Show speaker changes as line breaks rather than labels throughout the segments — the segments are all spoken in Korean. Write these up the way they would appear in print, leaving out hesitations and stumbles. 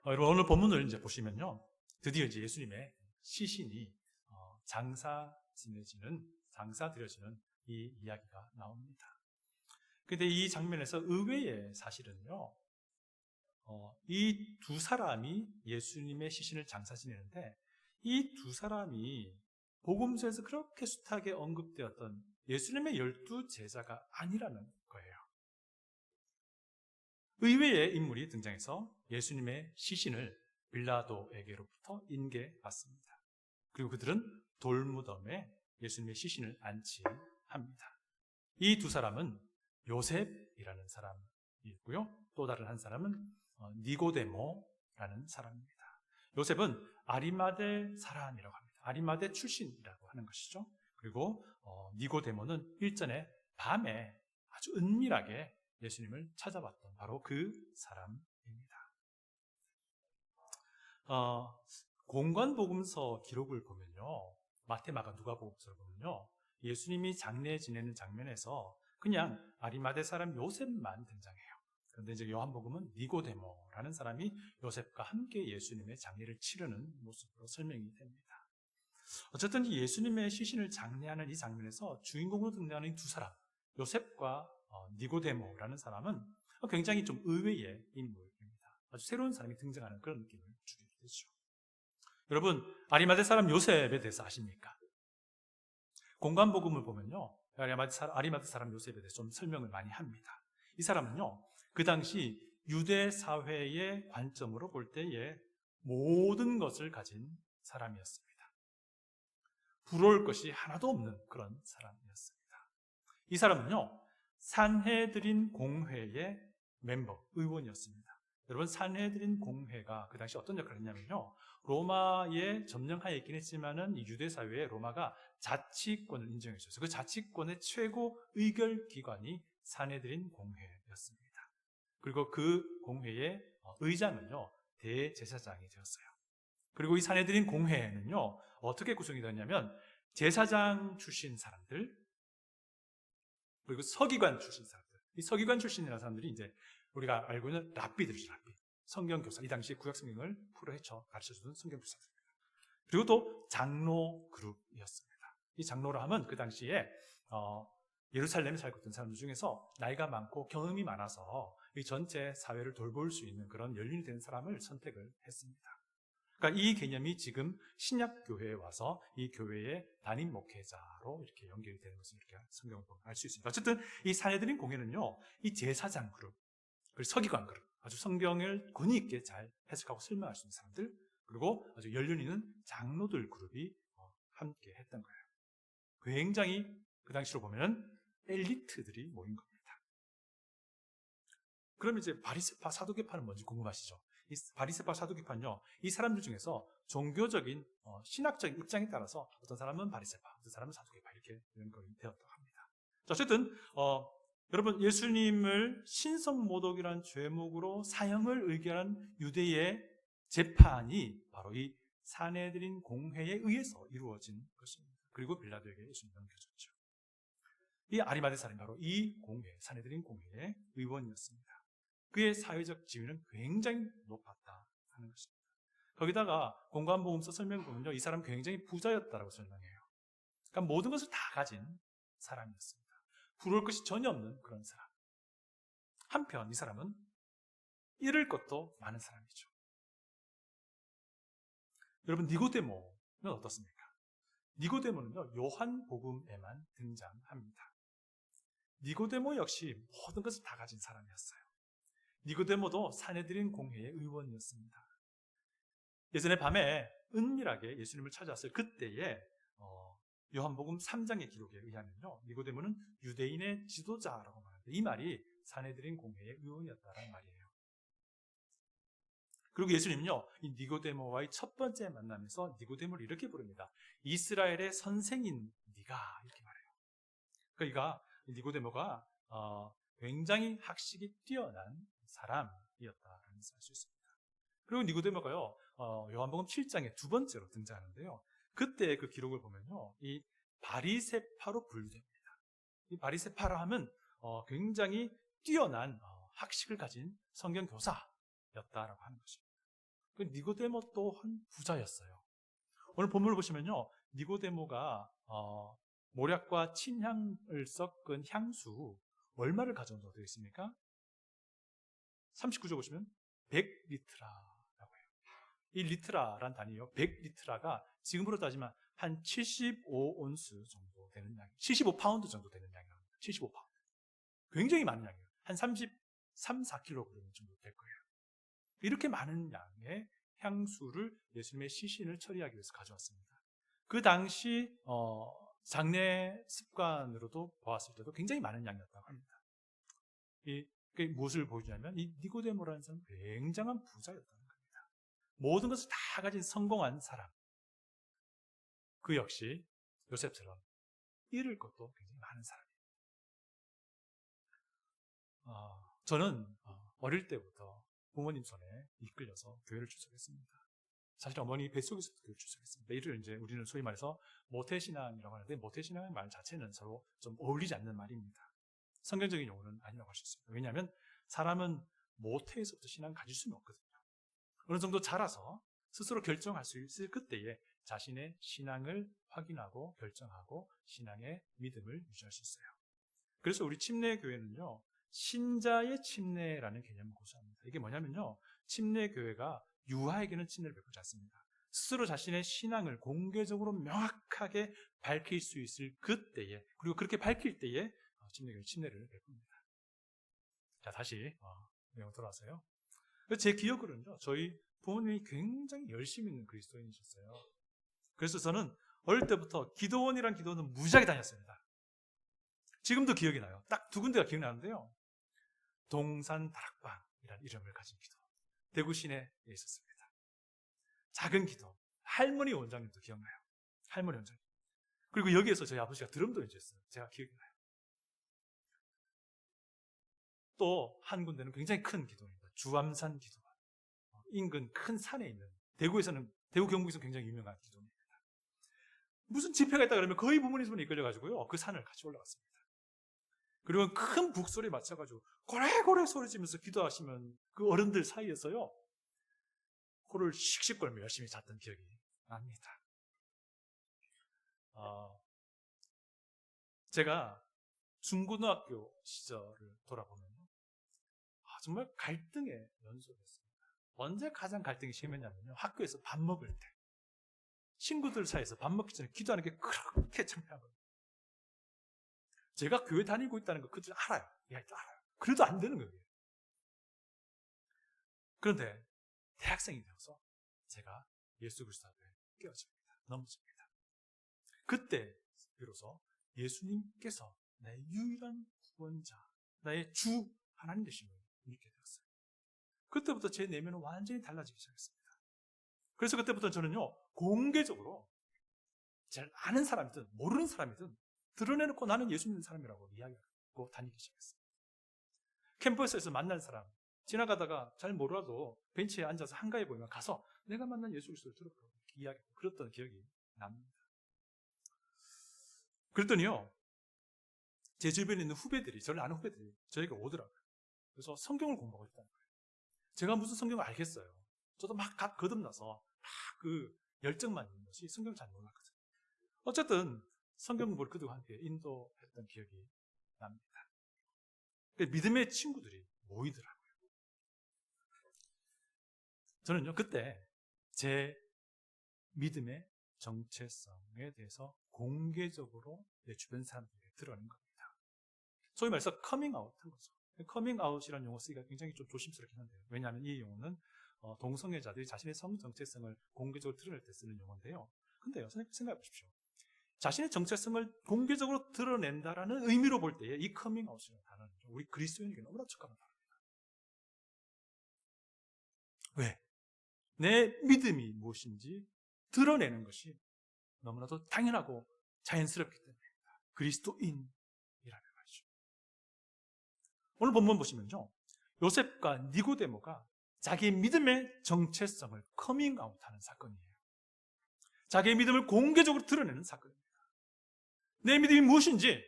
여러분 오늘 본문을 이제 보시면요, 드디어 이제 예수님의 시신이 장사 드려지는 이 이야기가 나옵니다. 근데 이 장면에서 의외의 사실은요, 이 두 사람이 예수님의 시신을 장사 지내는데, 이 두 사람이 복음서에서 그렇게 숱하게 언급되었던 예수님의 12 제자가 아니라는 거예요. 의외의 인물이 등장해서 예수님의 시신을 빌라도에게로부터 인계받습니다. 그리고 그들은 돌무덤에 예수님의 시신을 안치합니다. 이 두 사람은 요셉이라는 사람이고요, 또 다른 한 사람은 니고데모라는 사람입니다. 요셉은 아리마대 사람이라고 합니다. 아리마대 출신이라고 하는 것이죠. 그리고 니고데모는 일전에 밤에 아주 은밀하게 예수님을 찾아봤던 바로 그 사람입니다. 공관복음서 기록을 보면요, 마태, 마가, 누가복음서를 보면요, 예수님이 장례 지내는 장면에서 그냥 아리마대 사람 요셉만 등장해요. 그런데 이제 요한복음은 니고데모라는 사람이 요셉과 함께 예수님의 장례를 치르는 모습으로 설명이 됩니다. 어쨌든 예수님의 시신을 장례하는 이 장면에서 주인공으로 등장하는 두 사람, 요셉과 니고데모라는 사람은 굉장히 좀 의외의 인물입니다. 아주 새로운 사람이 등장하는 그런 느낌을 주게 되죠. 여러분, 아리마대 사람 요셉에 대해서 아십니까? 공관복음을 보면요, 아리마대 사람 요셉에 대해서 좀 설명을 많이 합니다. 이 사람은요, 그 당시 유대 사회의 관점으로 볼 때에 모든 것을 가진 사람이었습니다. 부러울 것이 하나도 없는 그런 사람이었습니다. 이 사람은요, 산헤드린 공회의 멤버, 의원이었습니다. 여러분, 산헤드린 공회가 그 당시 어떤 역할을 했냐면요, 로마에 점령하에 있긴 했지만은 이 유대 사회에 로마가 자치권을 인정했어요. 그 자치권의 최고 의결 기관이 산헤드린 공회였습니다. 그리고 그 공회의 의장은요, 대제사장이 되었어요. 그리고 이 산헤드린 공회는요, 어떻게 구성이 되었냐면 제사장 출신 사람들, 그리고 서기관 출신 사람들, 이 서기관 출신이라는 사람들이 이제 우리가 알고 있는 랍비들이죠. 랍비, 성경교사, 이 당시 구약 성경을 풀어 헤쳐 가르쳐주던 성경교사들입니다. 그리고 또 장로 그룹이었습니다. 이 장로라 하면 그 당시에 예루살렘에 살고 있던 사람들 중에서 나이가 많고 경험이 많아서 이 전체 사회를 돌볼 수 있는 그런 연륜이 된 사람을 선택을 했습니다. 그러니까 이 개념이 지금 신약교회에 와서 이 교회의 담임 목회자로 이렇게 연결이 되는 것을 이렇게 성경을 보면 알 수 있습니다. 어쨌든 이 산헤드린 공회는요, 이 제사장 그룹, 그리고 서기관 그룹, 아주 성경을 권위 있게 잘 해석하고 설명할 수 있는 사람들, 그리고 아주 연륜 있는 장로들 그룹이 함께 했던 거예요. 굉장히 그 당시로 보면 엘리트들이 모인 겁니다. 그럼 이제 바리새파 사두개파는 뭔지 궁금하시죠? 이 바리새파 사두개파는요, 이 사람들 중에서 종교적인 신학적인 입장에 따라서 어떤 사람은 바리새파, 어떤 사람은 사두개파 이렇게 연결이 되었다고 합니다. 자, 어쨌든 여러분, 예수님을 신성모독이라는 죄목으로 사형을 의결한 유대의 재판이 바로 이 산헤드린 공회에 의해서 이루어진 것입니다. 그리고 빌라도에게 예수님이 넘겨졌죠. 이 아리마대 사람이 바로 이 공회, 산헤드린 공회의 의원이었습니다. 그의 사회적 지위는 굉장히 높았다 하는 것입니다. 거기다가 공관복음서 설명을 보면요, 이 사람은 굉장히 부자였다라고 설명해요. 그러니까 모든 것을 다 가진 사람이었습니다. 부러울 것이 전혀 없는 그런 사람. 한편 이 사람은 잃을 것도 많은 사람이죠. 여러분, 니고데모는 어떻습니까? 니고데모는요, 요한복음에만 등장합니다. 니고데모 역시 모든 것을 다 가진 사람이었어요. 니고데모도 산헤드린 공회의 의원이었습니다. 예전에 밤에 은밀하게 예수님을 찾아왔을 그때에 요한복음 3장의 기록에 의하면요, 니고데모는 유대인의 지도자라고 말하는데, 이 말이 산헤드린 공회의 의원이었다는 말이에요. 그리고 예수님은요, 이 니고데모와의 첫 번째 만남에서 니고데모를 이렇게 부릅니다. 이스라엘의 선생인 네가, 이렇게 말해요. 그러니까 니고데모가 굉장히 학식이 뛰어난 사람이었다라는 것을 알 수 있습니다. 그리고 니고데모가요, 요한복음 7장에 두 번째로 등장하는데요, 그때 그 기록을 보면요, 이 바리새파로 분류됩니다. 이 바리새파라 하면 굉장히 뛰어난 학식을 가진 성경 교사였다라고 하는 것입니다. 그 니고데모 또한 부자였어요. 오늘 본문을 보시면요, 니고데모가 모략과 침향을 섞은 향수 얼마를 가져온다고 되어 있습니까? 39절 보시면 100리트라라고 해요. 이 리트라란 단위요, 100리트라가 지금으로 따지면 한 75온스 정도 되는 양이에요. 75파운드 정도 되는 양이에요. 75파운드. 굉장히 많은 양이에요. 한 33, 4kg 정도 될 거예요. 이렇게 많은 양의 향수를 예수님의 시신을 처리하기 위해서 가져왔습니다. 그 당시 장례 습관으로도 보았을 때도 굉장히 많은 양이었다고 합니다. 그게 무엇을 보여주냐면 이 니고데모라는 사람은 굉장한 부자였다는 겁니다. 모든 것을 다 가진 성공한 사람. 그 역시 요셉처럼 잃을 것도 굉장히 많은 사람이에요. 저는 어릴 때부터 부모님 손에 이끌려서 교회를 출석했습니다. 사실 어머니 뱃속에서도 교회를 출석했습니다. 이를 이제 우리는 소위 말해서 모태신앙이라고 하는데, 모태신앙의 말 자체는 서로 좀 어울리지 않는 말입니다. 성경적인 용어는 아니라고 할 수 있습니다. 왜냐하면 사람은 모태에서부터 신앙을 가질 수는 없거든요. 어느 정도 자라서 스스로 결정할 수 있을 그때에 자신의 신앙을 확인하고 결정하고 신앙의 믿음을 유지할 수 있어요. 그래서 우리 침례교회는요, 신자의 침례라는 개념을 고수합니다. 이게 뭐냐면요, 침례교회가 유아에게는 침례를 베풀지 않습니다. 스스로 자신의 신앙을 공개적으로 명확하게 밝힐 수 있을 그때에, 그리고 그렇게 밝힐 때에 침례교회 침례를 베풉니다. 자, 다시 내용 돌아와서요. 제 기억으로는요, 저희 부모님이 굉장히 열심히 있는 그리스도인이셨어요. 그래서 저는 어릴 때부터 기도원이란 기도원은 무지하게 다녔습니다. 지금도 기억이 나요. 딱 두 군데가 기억나는데요, 동산 다락방이라는 이름을 가진 기도원, 대구 시내에 있었습니다. 작은 기도, 할머니 원장님도 기억나요. 할머니 원장님. 그리고 여기에서 저희 아버지가 드럼도 연주했어요. 제가 기억이 나요. 또 한 군데는 굉장히 큰 기도원입니다. 주암산 기도원. 인근 큰 산에 있는, 대구 경북에서 굉장히 유명한 기도원입니다. 무슨 집회가 있다 그러면 거의 부모님 손에 이끌려가지고요, 그 산을 같이 올라갔습니다. 그리고 큰 북소리 맞춰가지고 고래고래 소리치면서 기도하시면 그 어른들 사이에서요, 코를 씩씩 걸며 열심히 잤던 기억이 납니다. 제가 중고등학교 시절을 돌아보면 정말 갈등의 연속이었습니다. 언제 가장 갈등이 심했냐면요, 학교에서 밥 먹을 때 친구들 사이에서 밥 먹기 전에 기도하는 게 그렇게 창피한 거예요. 제가 교회 다니고 있다는 거 그들 알아요. 알아요. 그래도 안 되는 거예요. 그런데 대학생이 되어서 제가 예수 그리스도 앞에 깨어집니다. 넘어집니다. 그때 비로소 예수님께서 나의 유일한 구원자, 나의 주 하나님 되심을 믿게 되었어요. 그때부터 제 내면은 완전히 달라지기 시작했습니다. 그래서 그때부터 저는요, 공개적으로 잘 아는 사람이든 모르는 사람이든 드러내놓고 나는 예수 믿는 사람이라고 이야기하고 다니기 시작했어요. 캠퍼스에서 만난 사람, 지나가다가 잘 몰라도 벤치에 앉아서 한가해 보이면 가서 내가 만난 예수 그리스도를 들어보라고 이야기하고 그랬던 기억이 납니다. 그랬더니요, 제 주변에 있는 후배들이, 저를 아는 후배들이 저에게 오더라고요. 그래서 성경을 공부하고 있다는 거예요. 제가 무슨 성경을 알겠어요. 저도 막 거듭나서 막 그 열정만 있는 것이 성경을 잘 몰랐거든요. 어쨌든 성경 공부를 그들과 함께 인도했던 기억이 납니다. 믿음의 친구들이 모이더라고요. 저는요, 그때 제 믿음의 정체성에 대해서 공개적으로 내 주변 사람들에게 드러낸 겁니다. 소위 말해서 커밍아웃 한 거죠. 커밍아웃이라는 용어 쓰기가 굉장히 좀 조심스럽긴 한데요. 왜냐하면 이 용어는 동성애자들이 자신의 성 정체성을 공개적으로 드러낼 때 쓰는 용어인데요. 근데요, 생각해 보십시오. 자신의 정체성을 공개적으로 드러낸다라는 의미로 볼 때에 이 커밍아웃이라는 단어는 우리 그리스도인에게 너무나 적합한 단어입니다. 왜? 내 믿음이 무엇인지 드러내는 것이 너무나도 당연하고 자연스럽기 때문입니다. 그리스도인이라는 말이죠. 오늘 본문 보시면요, 요셉과 니고데모가 자기의 믿음의 정체성을 커밍아웃하는 사건이에요. 자기의 믿음을 공개적으로 드러내는 사건입니다. 내 믿음이 무엇인지,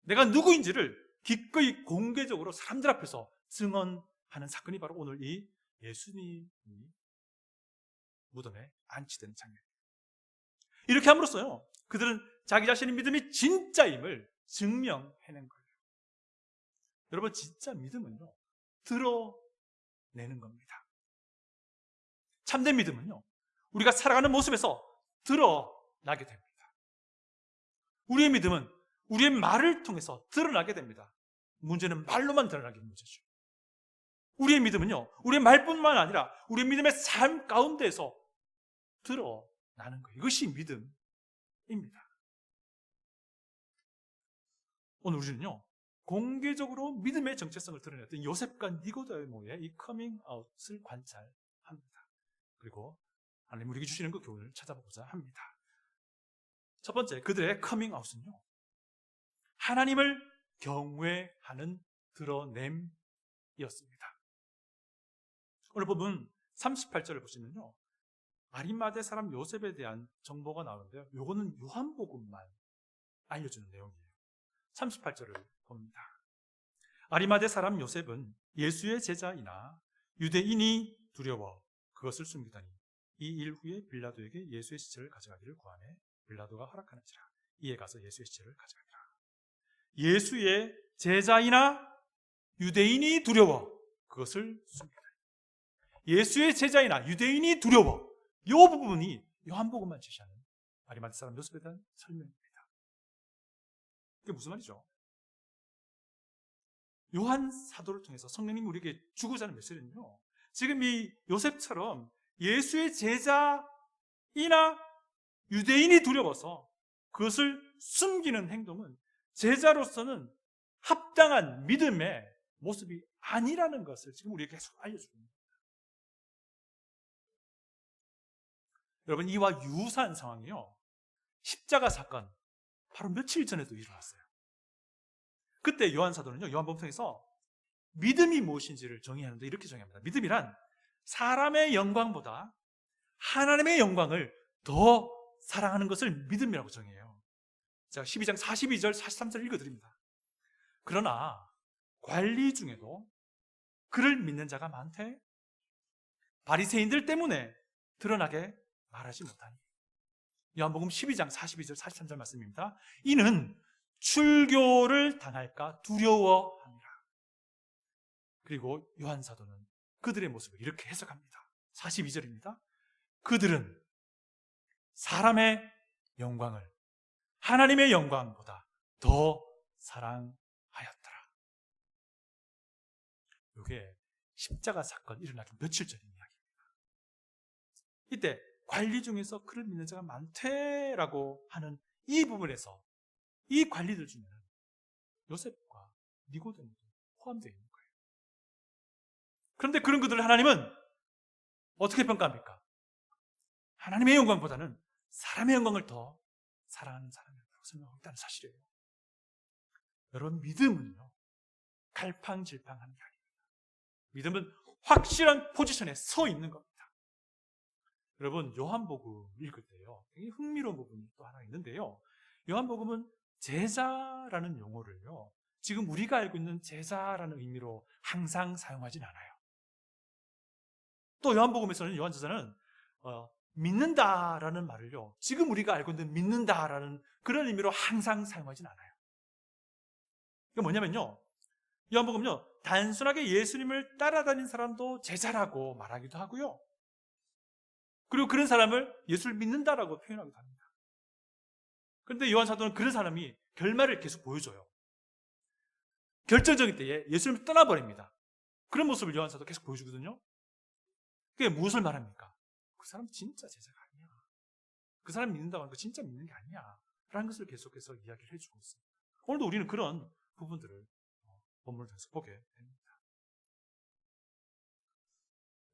내가 누구인지를 기꺼이 공개적으로 사람들 앞에서 증언하는 사건이 바로 오늘 이 예수님이 무덤에 안치되는 장면. 이렇게 함으로써요, 그들은 자기 자신의 믿음이 진짜임을 증명해낸 거예요. 여러분, 진짜 믿음은요, 드러내는 겁니다. 참된 믿음은요, 우리가 살아가는 모습에서 드러나게 됩니다. 우리의 믿음은 우리의 말을 통해서 드러나게 됩니다. 문제는 말로만 드러나기는 문제죠. 우리의 믿음은요, 우리의 말뿐만 아니라 우리의 믿음의 삶 가운데에서 드러나는 거예요. 이것이 믿음입니다. 오늘 우리는요, 공개적으로 믿음의 정체성을 드러냈던 요셉과 니고데모의 이 커밍아웃을 관찰합니다. 그리고 하나님 우리에게 주시는 그 교훈을 찾아보고자 합니다. 첫 번째, 그들의 커밍아웃은요, 하나님을 경외하는 드러냄이었습니다. 오늘 본문 38절을 보시면요, 아리마대 사람 요셉에 대한 정보가 나오는데요, 요거는 요한복음만 알려주는 내용이에요. 38절을 봅니다. 아리마대 사람 요셉은 예수의 제자이나 유대인이 두려워 그것을 숨기다니 이 일 후에 빌라도에게 예수의 시체를 가져가기를 구하매 빌라도가 허락하는지라. 이에 가서 예수의 시체를 가져가니라. 예수의 제자이나 유대인이 두려워 그것을 숨기다니. 예수의 제자이나 유대인이 두려워, 이 부분이 요한복음만 제시하는 아리마대 사람 요셉에 대한 설명입니다. 이게 무슨 말이죠? 요한 사도를 통해서 성령님이 우리에게 주고자 하는 메시지는요, 지금 이 요셉처럼 예수의 제자이나 유대인이 두려워서 그것을 숨기는 행동은 제자로서는 합당한 믿음의 모습이 아니라는 것을 지금 우리에게 계속 알려줍니다. 여러분, 이와 유사한 상황이요, 십자가 사건 바로 며칠 전에도 일어났어요. 그때 요한 사도는요, 요한복음 통해서 믿음이 무엇인지를 정의하는데 이렇게 정의합니다. 믿음이란 사람의 영광보다 하나님의 영광을 더 사랑하는 것을 믿음이라고 정의해요. 제가 12장 42절 43절 읽어드립니다. 그러나 관리 중에도 그를 믿는 자가 많되 바리새인들 때문에 드러나게 말하지 못하니. 요한복음 12장 42절 43절 말씀입니다. 이는 출교를 당할까 두려워합니다. 그리고 요한 사도는 그들의 모습을 이렇게 해석합니다. 42절입니다. 그들은 사람의 영광을 하나님의 영광보다 더 사랑하였더라. 이게 십자가 사건 일어나기 며칠 전인 이야기입니다. 이때 관리 중에서 그를 믿는 자가 많대라고 하는 이 부분에서 이 관리들 중에는 요셉과 니고데모도 포함되어 있는 거예요. 그런데 그런 그들을 하나님은 어떻게 평가합니까? 하나님의 영광보다는 사람의 영광을 더 사랑하는 사람이라고 설명하고 있다는 사실이에요. 여러분, 믿음은요, 갈팡질팡한 게 아닙니다. 믿음은 확실한 포지션에 서 있는 겁니다. 여러분, 요한복음 읽을 때요, 되게 흥미로운 부분이 또 하나 있는데요, 요한복음은 제자라는 용어를요, 지금 우리가 알고 있는 제자라는 의미로 항상 사용하진 않아요. 또 요한복음에서는 요한 저자는 믿는다라는 말을요, 지금 우리가 알고 있는 믿는다라는 그런 의미로 항상 사용하진 않아요. 이게 뭐냐면요, 요한복음은요, 단순하게 예수님을 따라다닌 사람도 제자라고 말하기도 하고요, 그리고 그런 사람을 예수를 믿는다라고 표현하기도 합니다. 그런데 요한 사도는 그런 사람이 결말을 계속 보여줘요. 결정적인 때에 예수님을 떠나버립니다. 그런 모습을 요한 사도 계속 보여주거든요. 그게 무엇을 말합니까? 그 사람 진짜 제자가 아니야. 그 사람 믿는다고 하는 거 진짜 믿는 게 아니야. 라는 것을 계속해서 이야기를 해주고 있습니다. 오늘도 우리는 그런 부분들을 본문을 통해서 보게 됩니다.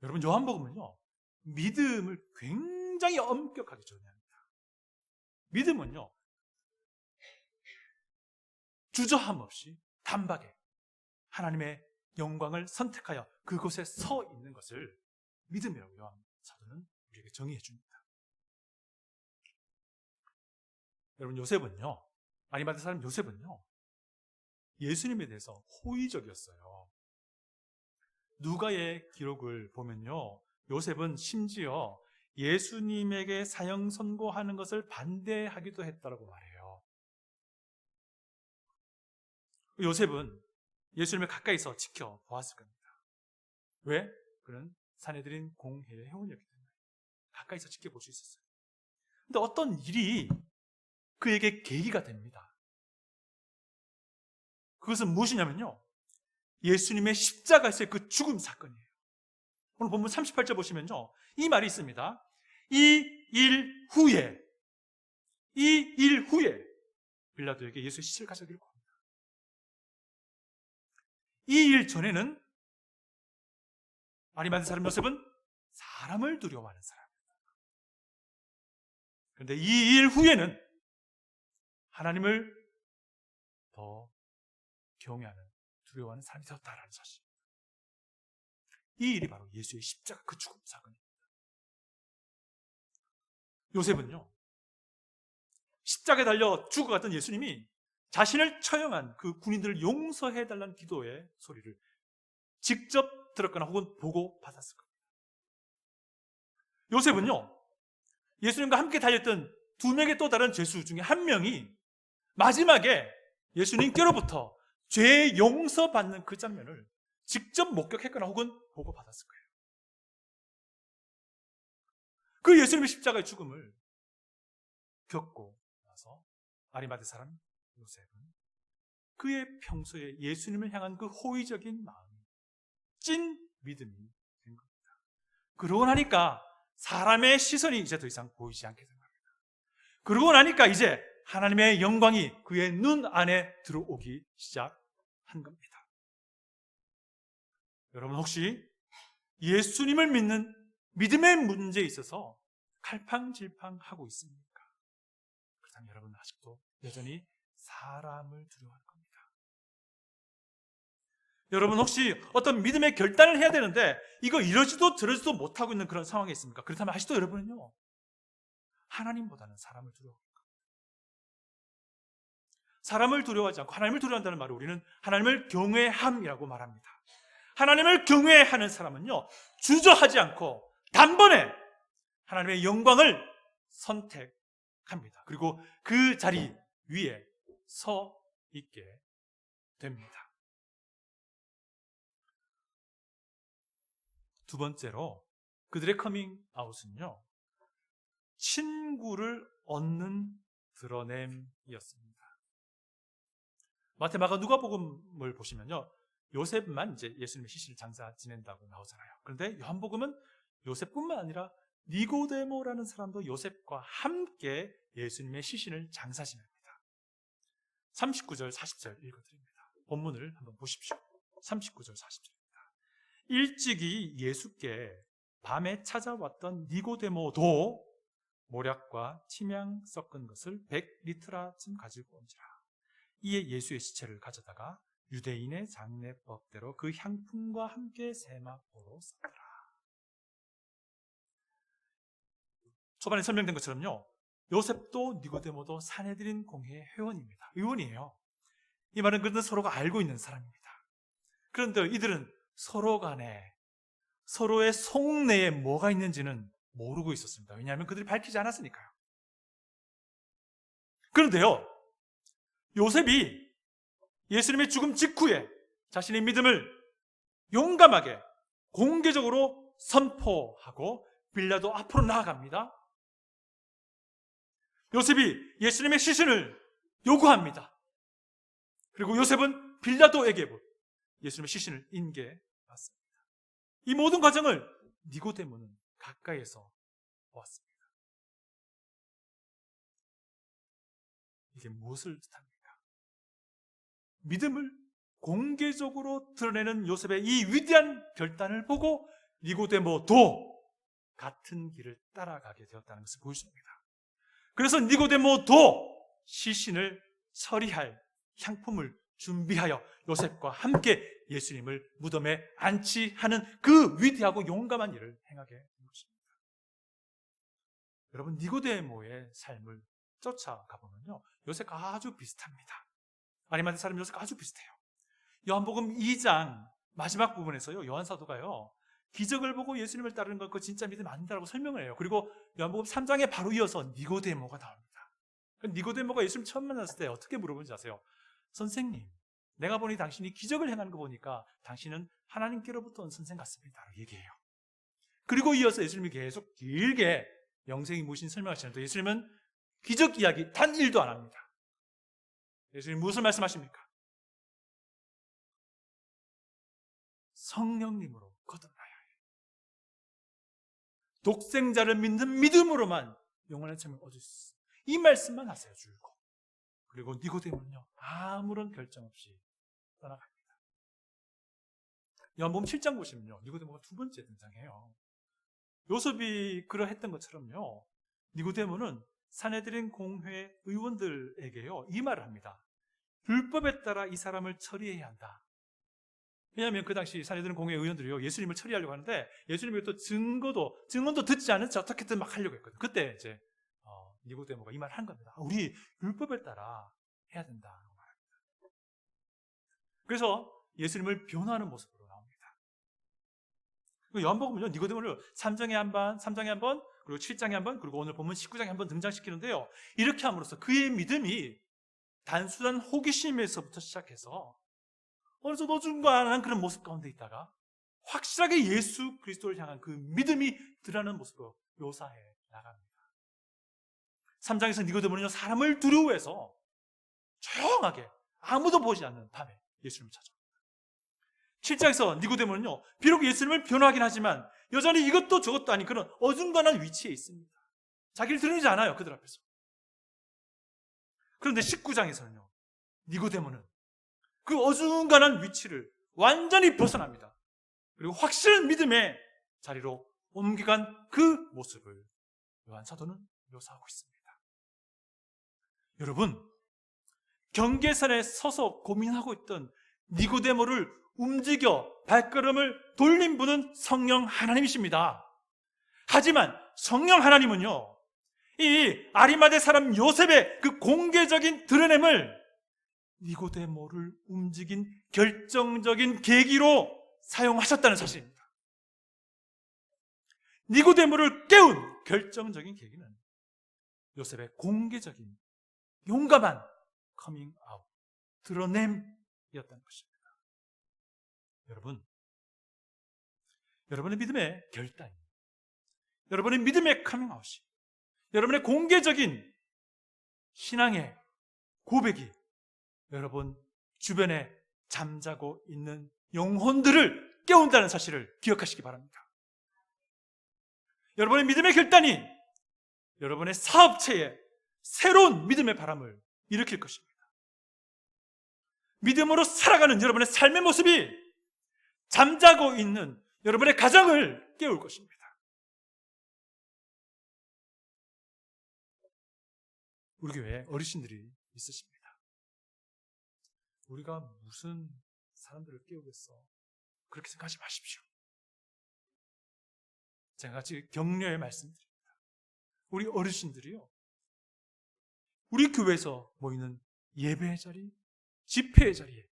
여러분, 요한복음은요, 믿음을 굉장히 엄격하게 정의합니다. 믿음은요, 주저함 없이 단박에 하나님의 영광을 선택하여 그곳에 서 있는 것을 믿음이라고 요한 사도는 우리에게 정의해 줍니다. 여러분, 요셉은요, 아리마대 사람 요셉은요, 예수님에 대해서 호의적이었어요. 누가의 기록을 보면요, 요셉은 심지어 예수님에게 사형 선고하는 것을 반대하기도 했다고 말해요. 요셉은 예수님을 가까이서 지켜보았을 겁니다. 왜? 그는 사내들인 공회의 회원이었기 때문에 가까이서 지켜볼 수 있었어요. 근데 어떤 일이 그에게 계기가 됩니다. 그것은 무엇이냐면요, 예수님의 십자가에서의 그 죽음 사건이에요. 오늘 본문 38절 보시면요, 이 말이 있습니다. 이 일 후에 빌라도에게 예수의 시체를 가져오기를 구합니다. 이 일 전에는 아리마대 사람 요셉은 사람을 두려워하는 사람입니다. 그런데 이 일 후에는 하나님을 더 경외하는, 두려워하는 사람이 되었다라는 사실입니다. 이 일이 바로 예수의 십자가 그 죽음 사건입니다. 요셉은요, 십자가에 달려 죽어갔던 예수님이 자신을 처형한 그 군인들을 용서해달라는 기도의 소리를 직접 들었거나 혹은 보고 받았을 겁니다. 요셉은요, 예수님과 함께 달렸던 두 명의 또 다른 죄수 중에 한 명이 마지막에 예수님께로부터 죄 용서받는 그 장면을 직접 목격했거나 혹은 보고 받았을 거예요. 그 예수님의 십자가의 죽음을 겪고 나서 아리마대 사람 요셉은 그의 평소에 예수님을 향한 그 호의적인 마음, 찐 믿음이 된 겁니다. 그러고 나니까 사람의 시선이 이제 더 이상 보이지 않게 된 겁니다. 그러고 나니까 이제 하나님의 영광이 그의 눈 안에 들어오기 시작한 겁니다. 여러분 혹시 예수님을 믿는 믿음의 문제에 있어서 갈팡질팡하고 있습니까? 그렇다면 여러분은 아직도 여전히 사람을 두려워할 겁니다. 여러분 혹시 어떤 믿음의 결단을 해야 되는데 이거 이러지도 저러지도 못하고 있는 그런 상황에 있습니까? 그렇다면 아직도 여러분은요, 하나님보다는 사람을 두려워합니다. 사람을 두려워하지 않고 하나님을 두려워한다는 말을 우리는 하나님을 경외함이라고 말합니다. 하나님을 경외하는 사람은요, 주저하지 않고 단번에 하나님의 영광을 선택합니다. 그리고 그 자리 위에 서 있게 됩니다. 두 번째로 그들의 커밍아웃은요, 친구를 얻는 드러냄이었습니다. 마태, 마가, 누가복음을 보시면요, 요셉만 이제 예수님의 시신을 장사 지낸다고 나오잖아요. 그런데 요한복음은 요셉뿐만 아니라 니고데모라는 사람도 요셉과 함께 예수님의 시신을 장사 지냅니다. 39절 40절 읽어드립니다. 본문을 한번 보십시오. 39절 40절입니다. 일찍이 예수께 밤에 찾아왔던 니고데모도 모략과 침향 섞은 것을 100리트라쯤 가지고 온지라. 이에 예수의 시체를 가져다가 유대인의 장례법대로 그 향품과 함께 세마포로 쌌더라. 초반에 설명된 것처럼요, 요셉도 니고데모도 사내들인 공회의 회원입니다. 의원이에요. 이 말은 그들은 서로가 알고 있는 사람입니다. 그런데 이들은 서로 간에 서로의 속내에 뭐가 있는지는 모르고 있었습니다. 왜냐하면 그들이 밝히지 않았으니까요. 그런데요, 요셉이 예수님의 죽음 직후에 자신의 믿음을 용감하게 공개적으로 선포하고 빌라도 앞으로 나아갑니다. 요셉이 예수님의 시신을 요구합니다. 그리고 요셉은 빌라도에게 예수님의 시신을 인계받습니다. 이 모든 과정을 니고데모는 가까이에서 보았습니다. 이게 무엇을 뜻합니까? 믿음을 공개적으로 드러내는 요셉의 이 위대한 결단을 보고 니고데모도 같은 길을 따라가게 되었다는 것을 보여줍니다. 그래서 니고데모도 시신을 처리할 향품을 준비하여 요셉과 함께 예수님을 무덤에 안치하는 그 위대하고 용감한 일을 행하게 된 것입니다. 여러분, 니고데모의 삶을 쫓아가 보면요, 요셉과 아주 비슷합니다. 아리마대 사람 요셉과 아주 비슷해요. 요한복음 2장 마지막 부분에서요, 요한 사도가요, 기적을 보고 예수님을 따르는 것, 그거 진짜 믿음 아닌다라고 설명을 해요. 그리고 요한복음 3장에 바로 이어서 니고데모가 나옵니다. 니고데모가 예수님 처음 만났을 때 어떻게 물어보는지 아세요? 선생님, 내가 보니 당신이 기적을 행하는 거 보니까 당신은 하나님께로부터 온 선생 같습니다. 라고 얘기해요. 그리고 이어서 예수님이 계속 길게 영생이 무엇인 설명하시는데 예수님은 기적 이야기 단 1도 안 합니다. 예수님 무엇을 말씀하십니까? 성령님으로 거듭나야 해. 독생자를 믿는 믿음으로만 영원한 생명을 얻을 수 있어. 이 말씀만 하세요. 줄고. 그리고 니고데모는요, 아무런 결정 없이 떠나갑니다. 요한복음 7장 보시면요, 니고데모가 두 번째 등장해요. 요셉이 그러했던 것처럼요, 니고데모는 산헤드린 공회 의원들에게요, 이 말을 합니다. 율법에 따라 이 사람을 처리해야 한다. 왜냐하면 그 당시 산헤드린 공회 의원들이요, 예수님을 처리하려고 하는데 예수님이 또 증언도 듣지 않은 채 어떻게든 막 하려고 했거든요. 그때 이제 니고데모가 이 말을 한 겁니다. 우리 율법에 따라 해야 된다. 그래서 예수님을 변호하는 모습으로 나옵니다. 요한복음은요, 니고데모를 3장에 한 번, 그리고 7장에 한 번, 그리고 오늘 본문 19장에 한 번 등장시키는데요. 이렇게 함으로써 그의 믿음이 단순한 호기심에서부터 시작해서 어느 정도 어중간한 그런 모습 가운데 있다가 확실하게 예수 그리스도를 향한 그 믿음이 드러나는 모습으로 묘사해 나갑니다. 3장에서 니고데모는요, 사람을 두려워해서 조용하게 아무도 보지 않는 밤에 예수님을 찾아옵니다. 7장에서 니고데모는요, 비록 예수님을 변호하긴 하지만 여전히 이것도 저것도 아닌 그런 어중간한 위치에 있습니다. 자기를 드러내지 않아요, 그들 앞에서. 그런데 19장에서는요, 니고데모는 그 어중간한 위치를 완전히 벗어납니다. 그리고 확실한 믿음의 자리로 옮겨간 그 모습을 요한 사도는 묘사하고 있습니다. 여러분, 경계선에 서서 고민하고 있던 니고데모를 움직여 발걸음을 돌린 분은 성령 하나님이십니다. 하지만 성령 하나님은요, 이 아리마대 사람 요셉의 그 공개적인 드러냄을 니고데모를 움직인 결정적인 계기로 사용하셨다는 사실입니다. 니고데모를 깨운 결정적인 계기는 요셉의 공개적인 용감한 커밍아웃, 드러냄이었다는 것입니다. 여러분의 믿음의 결단이, 여러분의 믿음의 커밍아웃이, 여러분의 공개적인 신앙의 고백이 여러분 주변에 잠자고 있는 영혼들을 깨운다는 사실을 기억하시기 바랍니다. 여러분의 믿음의 결단이 여러분의 사업체에 새로운 믿음의 바람을 일으킬 것입니다. 믿음으로 살아가는 여러분의 삶의 모습이 잠자고 있는 여러분의 가정을 깨울 것입니다. 우리 교회에 어르신들이 있으십니다. 우리가 무슨 사람들을 깨우겠어, 그렇게 생각하지 마십시오. 제가 같이 격려의 말씀드립니다. 우리 어르신들이요, 우리 교회에서 모이는 예배의 자리, 집회의 자리에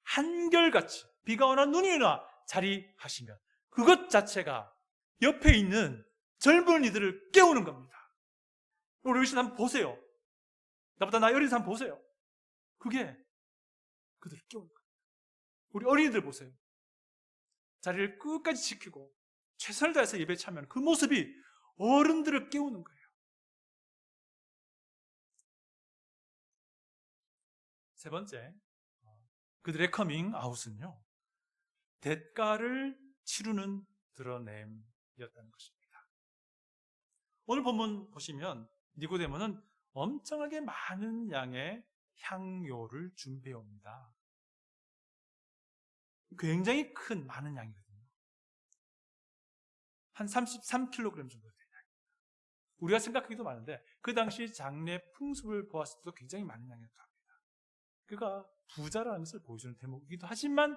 한결같이 비가 오나 눈이 오나 자리하시면 그것 자체가 옆에 있는 젊은이들을 깨우는 겁니다. 우리 어르신 한번 보세요. 나보다 나이 어린 사람 보세요. 그게 그들을 깨우는 거예요. 우리 어린이들 보세요. 자리를 끝까지 지키고 최선을 다해서 예배에 참여하는 그 모습이 어른들을 깨우는 거예요. 세 번째, 그들의 커밍 아웃은요, 대가를 치르는 드러냄이었다는 것입니다. 오늘 본문 보시면 니고데모는 엄청나게 많은 양의 향료를 준비해 옵니다. 굉장히 큰 많은 양이거든요. 한 33kg 정도 되는 양입니다. 우리가 생각하기도 많은데 그 당시 장례 풍습을 보았을 때도 굉장히 많은 양이었다 합니다. 그가 부자라는 것을 보여주는 대목이기도 하지만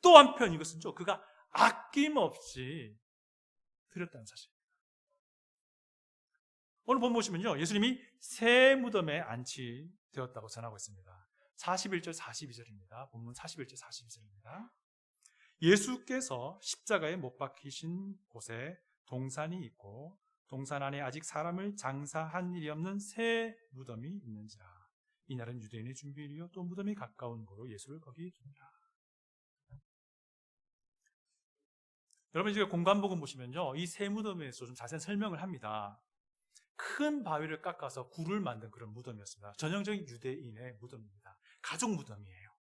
또 한편 이것은 그가 아낌없이 드렸다는 사실입니다. 오늘 본문 보시면요, 예수님이 새 무덤에 안치되었다고 전하고 있습니다. 41절 42절입니다. 본문 41절 42절입니다. 예수께서 십자가에 못 박히신 곳에 동산이 있고 동산 안에 아직 사람을 장사한 일이 없는 새 무덤이 있는지라. 이날은 유대인의 준비일이요 또 무덤이 가까운 고로 예수를 거기 두니라. 여러분 지금 공관복음 보시면요, 이 새 무덤에 대해서 좀 자세한 설명을 합니다. 큰 바위를 깎아서 굴을 만든 그런 무덤이었습니다. 전형적인 유대인의 무덤입니다. 가족 무덤이에요.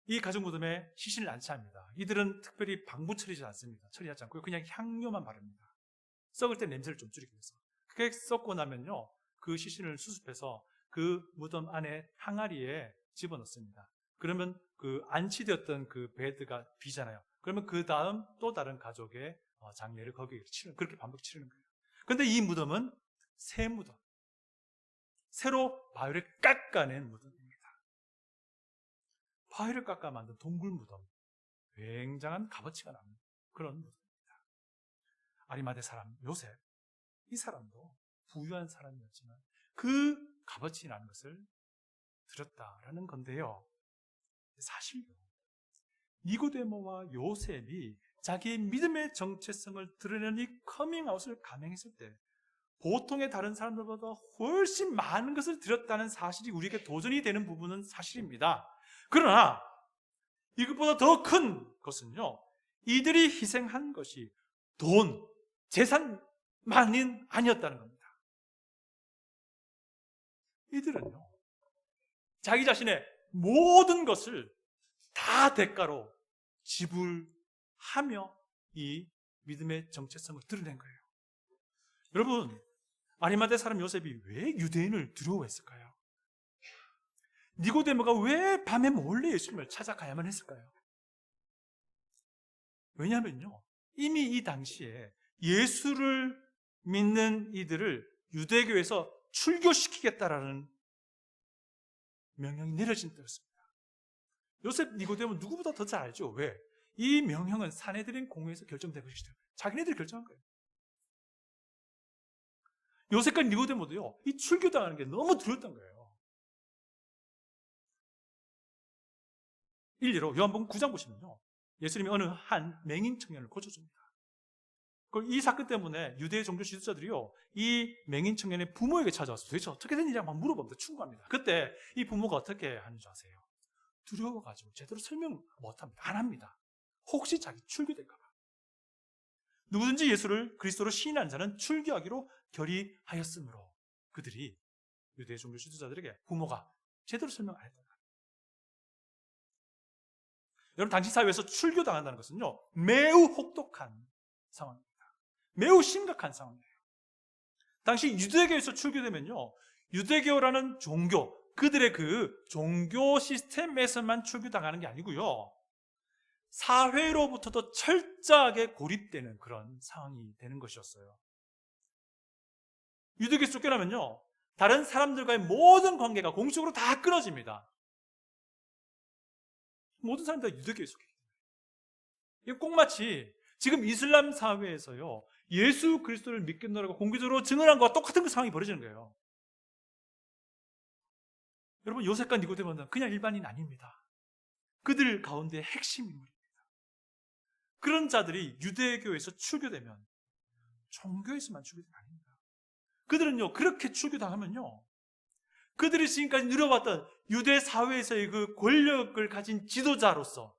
이 가족 무덤에 시신을 안 채합니다. 이들은 특별히 방부 처리하지 않습니다. 처리하지 않고요, 그냥 향료만 바릅니다. 썩을 때 냄새를 좀 줄이기 위해서. 그렇게 썩고 나면요, 그 시신을 수습해서 그 무덤 안에 항아리에 집어넣습니다. 그러면 그 안치되었던 그 베드가 비잖아요. 그러면 그 다음 또 다른 가족의 장례를 거기에 치르는, 그렇게 반복 치르는 거예요. 그런데 이 무덤은 새 무덤, 새로 바위를 깎아낸 무덤입니다. 바위를 깎아 만든 동굴 무덤, 굉장한 값어치가 남는 그런 무덤입니다. 아리마대 사람 요셉, 이 사람도 부유한 사람이었지만 그 값어치 나는 것을 드렸다라는 건데요. 사실요, 니고데모와 요셉이 자기의 믿음의 정체성을 드러내는 이 커밍아웃을 감행했을 때 보통의 다른 사람들보다 훨씬 많은 것을 드렸다는 사실이 우리에게 도전이 되는 부분은 사실입니다. 그러나 이것보다 더 큰 것은요, 이들이 희생한 것이 돈, 재산만은 아니었다는 겁니다. 이들은요, 자기 자신의 모든 것을 다 대가로 지불하며 이 믿음의 정체성을 드러낸 거예요. 여러분, 아리마대 사람 요셉이 왜 유대인을 두려워했을까요? 니고데모가 왜 밤에 몰래 예수님을 찾아가야만 했을까요? 왜냐하면요, 이미 이 당시에 예수를 믿는 이들을 유대교에서 출교시키겠다라는 명령이 내려진 때였습니다. 요셉, 니고데모 누구보다 더 잘 알죠. 왜? 이 명령은 사내들인 공회에서 결정된 것이기 때문에 자기네들이 결정한 거예요. 요셉과 니고데모도요, 이 출교당하는 게 너무 두려웠던 거예요. 일례로 요한복음 9장 보시면요, 예수님이 어느 한 맹인 청년을 고쳐줍니다. 이 사건 때문에 유대 종교 지도자들이요, 이 맹인 청년의 부모에게 찾아와서 도대체 어떻게 된 일이냐 막 물어봅니다. 충고합니다. 그때 이 부모가 어떻게 하는 줄 아세요? 두려워가지고 제대로 설명 못합니다. 안 합니다. 혹시 자기 출교될까 봐. 누구든지 예수를 그리스도로 시인한 자는 출교하기로 결의하였으므로 그들이 유대 종교 지도자들에게 부모가 제대로 설명 안 했다. 여러분, 당시 사회에서 출교당한다는 것은요, 매우 혹독한 상황입니다. 매우 심각한 상황이에요. 당시 유대교에서 출교되면요, 유대교라는 종교, 그들의 그 종교 시스템에서만 출교당하는 게 아니고요, 사회로부터도 철저하게 고립되는 그런 상황이 되는 것이었어요. 유대교에서 쫓겨나면요, 다른 사람들과의 모든 관계가 공식적으로 다 끊어집니다. 모든 사람들이 유대교에 속해 있는 거예요. 이게 꼭 마치 지금 이슬람 사회에서요, 예수 그리스도를 믿겠노라고 공개적으로 증언한 것과 똑같은 그 상황이 벌어지는 거예요. 여러분, 요셉과 니고데모는 그냥 일반인 아닙니다. 그들 가운데 핵심 인물입니다. 그런 자들이 유대교에서 출교되면 종교에서만 출교되는 게 아닙니다. 그들은요, 그렇게 출교당하면요, 그들이 지금까지 누려왔던 유대 사회에서의 그 권력을 가진 지도자로서,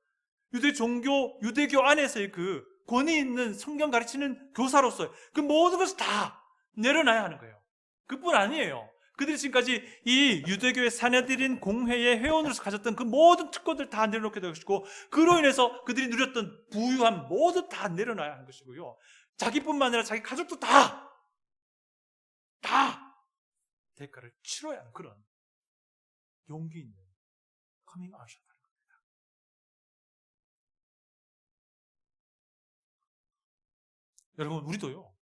유대 종교, 유대교 안에서의 그 권위 있는 성경 가르치는 교사로서 그 모든 것을 다 내려놔야 하는 거예요. 그뿐 아니에요. 그들이 지금까지 이 유대교의 사내들인 공회의 회원으로서 가졌던 그 모든 특권들 다 내려놓게 될 것이고, 그로 인해서 그들이 누렸던 부유함 모두 다 내려놔야 하는 것이고요, 자기뿐만 아니라 자기 가족도 다 대가를 치러야 하는 그런 용기 있는 커밍아웃이었다는 겁니다. 여러분, 우리도요,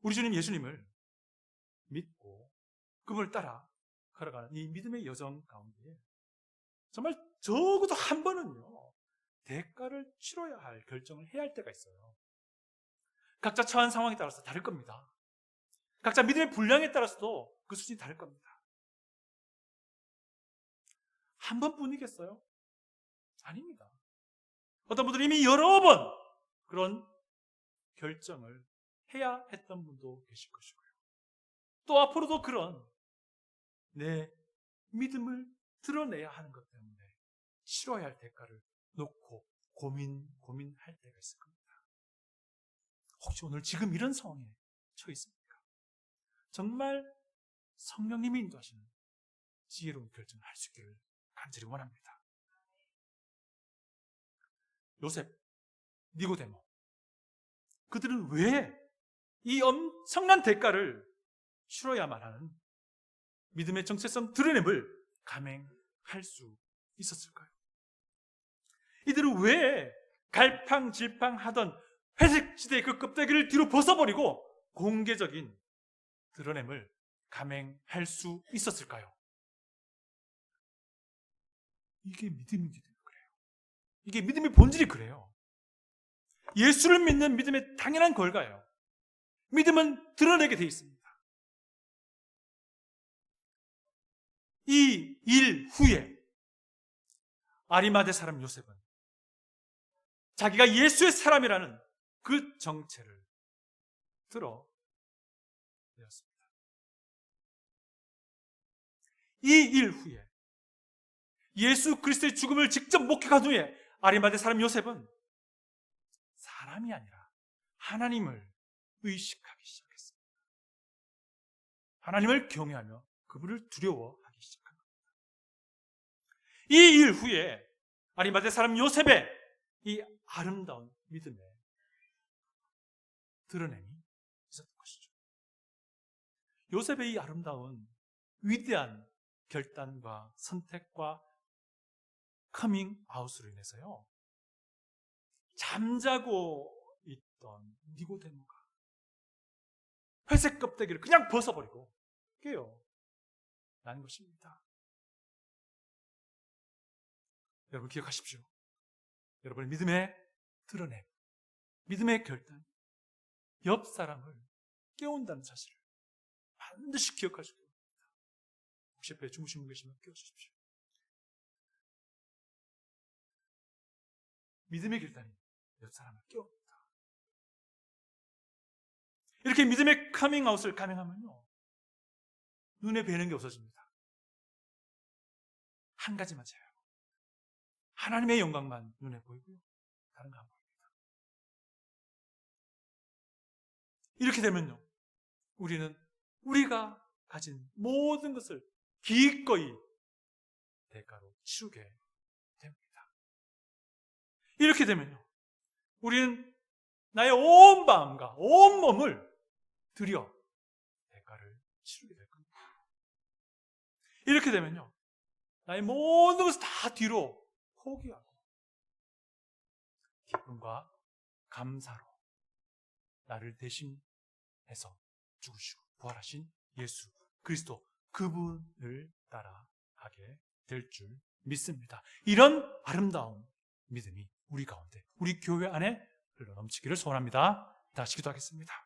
우리 주님 예수님을 믿고 그분을 따라 걸어가는 이 믿음의 여정 가운데 정말 적어도 한 번은요, 대가를 치러야 할 결정을 해야 할 때가 있어요. 각자 처한 상황에 따라서 다를 겁니다. 각자 믿음의 분량에 따라서도 그 수준이 다를 겁니다. 한 번뿐이겠어요? 아닙니다. 어떤 분들은 이미 여러 번 그런 결정을 해야 했던 분도 계실 것이고요. 또 앞으로도 그런 내 믿음을 드러내야 하는 것 때문에 치러야 할 대가를 놓고 고민할 때가 있을 겁니다. 혹시 오늘 지금 이런 상황에 처해 있습니까? 정말 성령님이 인도하시는 지혜로운 결정을 할 수 있기를 간절히 원합니다. 요셉, 니고데모, 그들은 왜 이 엄청난 대가를 치러야만 하는 믿음의 정체성 드러냄을 감행할 수 있었을까요? 이들은 왜 갈팡질팡하던 회색 시대의 그 껍데기를 뒤로 벗어버리고 공개적인 드러냄을 감행할 수 있었을까요? 이게 믿음인지 그래요. 이게 믿음의 본질이 그래요. 예수를 믿는 믿음의 당연한 결과예요. 믿음은 드러내게 돼 있습니다. 이 일 후에 아리마대 사람 요셉은 자기가 예수의 사람이라는 그 정체를 드러내었습니다. 이 일 후에 예수 그리스도의 죽음을 직접 목격한 후에 아리마대 사람 요셉은 사람이 아니라 하나님을 의식하기 시작했습니다. 하나님을 경외하며 그분을 두려워하기 시작한 겁니다. 이 일 후에 아리마대 사람 요셉의 이 아름다운 믿음의 드러냄이 있었던 것이죠. 요셉의 이 아름다운 위대한 결단과 선택과 커밍아웃으로 인해서요, 잠자고 있던 니고데모가 회색 껍데기를 그냥 벗어버리고 깨어난 것입니다. 여러분 기억하십시오. 여러분의 믿음의 드러냄, 믿음의 결단, 옆 사람을 깨운다는 사실을 반드시 기억하시기 바랍니다. 혹시 옆에 주무시고 계시면 깨워주십시오. 믿음의 결단이 옆 사람을 깨웁니다. 이렇게 믿음의 커밍아웃을 감행하면요, 눈에 뵈는 게 없어집니다. 한 가지만 제요. 하나님의 영광만 눈에 보이고요, 다른 거 안 보입니다. 이렇게 되면요, 우리는 우리가 가진 모든 것을 기꺼이 대가로 치르게 됩니다. 이렇게 되면요, 우리는 나의 온 마음과 온 몸을 들여 대가를 치르게 될 겁니다. 이렇게 되면요, 나의 모든 것을 다 뒤로 포기하고 기쁨과 감사로 나를 대신해서 죽으시고 부활하신 예수 그리스도, 그분을 따라가게 될 줄 믿습니다. 이런 아름다운 믿음이 우리 가운데, 우리 교회 안에 흘러 넘치기를 소원합니다. 다시 기도하겠습니다.